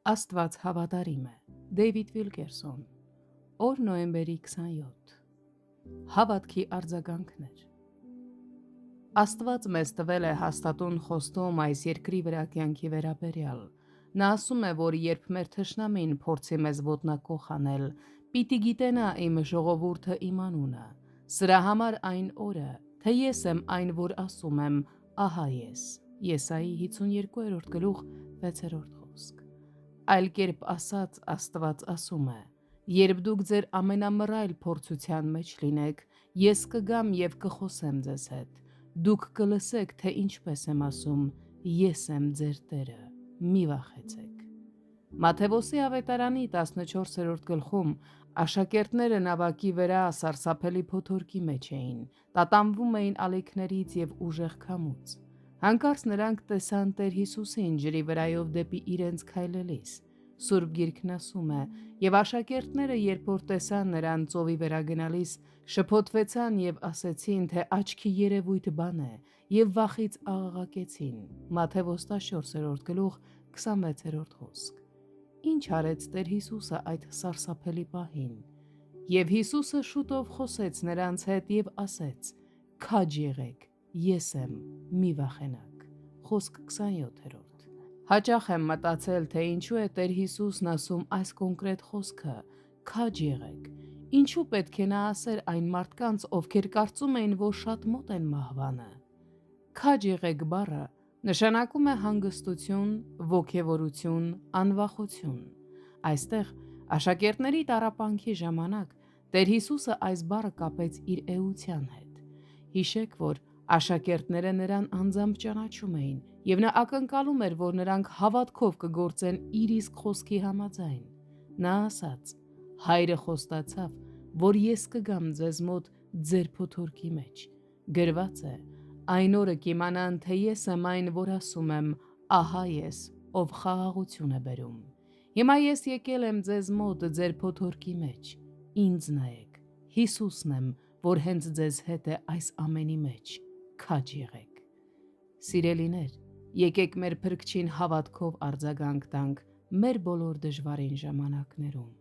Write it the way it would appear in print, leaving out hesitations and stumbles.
Աստված հավատարիմ է։ Դեյվիդ Վիլկերսոն։ Օր նոյեմբերի 27։ Հավատքի արձագանքներ։ Աստված մեզ տվել է հաստատուն խոստում այս երկրի վրա կյանքի վերաբերյալ։ Նա ասում է, որ երբ մեր թշնամին փորձի մեզ ոտնակոխ անել, պիտի գիտենա իմ ժողովուրդը իմ անունը։ Սրա համար այն օրը, թե ես եմ այն, որ ասում եմ, ահա ես։ Եսայի 52:6 խոսք։ Այլ կերպ ասած, Աստված ասում է. երբ դուք ձեր ամենամռայլ փորձության մեջ լինեք, ես կգամ և կխոսեմ ձեզ հետ։ Դուք կլսեք, թե ինչպես եմ ասում, ես եմ ձեր Տերը, մի վախեցեք։ Մատթեոս ավետարանի 14-րդ գլխում աշակերտները նավակի վրա սարսափելի փոթորկի մեջ էին, տատանվում էին ալիքներից և ուժեղ քամուց։ Հանկարծ նրանք տեսան Տեր Հիսուսին ջրի վրայով դեպի իրենց քայլելիս։ Սուրբ Գիրքն ասում է. «Եվ աշակերտները, երբ որ տեսան նրան ծովի վրա գնալիս, շփոթվեցան և ասեցին, թե աչքի երևույթ բան է, և վախից աղաղակեցին»։ Մատթեոս 14:26 խոսք։ Ինչ արեց Տեր Հիսուսը այդ սարսափելի պահին։ Եվ Հիսուսը շուտով խոսեց նրանց հետ և ասեց. «Քաջ եղեք, ես եմ, մի վախենաք»։ Խոսք 27։ Հաճախ եմ մտածել, թե ինչու է Տեր Հիսուսն ասում այս կոնկրետ խոսքը՝ քաջ եղեք։ Ինչու պետք է նա ասեր այն մարդկանց, ովքեր կարծում էին, որ շատ մոտ են մահվանը։ Քաջ եղեք բառը նշանակում է հանգստություն, ոգևորություն, անվախություն։ Այստեղ աշակերտների տառապանքի ժամանակ Տեր Հիսուսը այս բառը կապեց իր էության հետ։ Հիշեք, որ աշակերտները նրան անձամբ ճանաչում էին, և նա ակնկալում էր, որ նրանք հավատքով կգործեն իր իսկ խոսքի համաձայն։ Նա ասաց. «Հայրը խոստացավ, որ ես կգամ ձեզ մոտ ձեր փոթորկի մեջ։ Գրված է. այն օրը կիմանան, թե ես եմ այն, որ ասում եմ, ահա ես, ով խաղաղություն է բերում։ Հիմա ես եկել եմ ձեզ մոտ ձեր փոթորկի մեջ։ Ինձ նայեք, Հիսուսն եմ, որ հենց ձեզ հետ է այս ամենի մեջ։ Քաջ եղեք»։ Սիրելիներ, եկեք մեր Փրկչին հավատքով արձագանք տանք մեր բոլոր դժվարին ժամանակներում։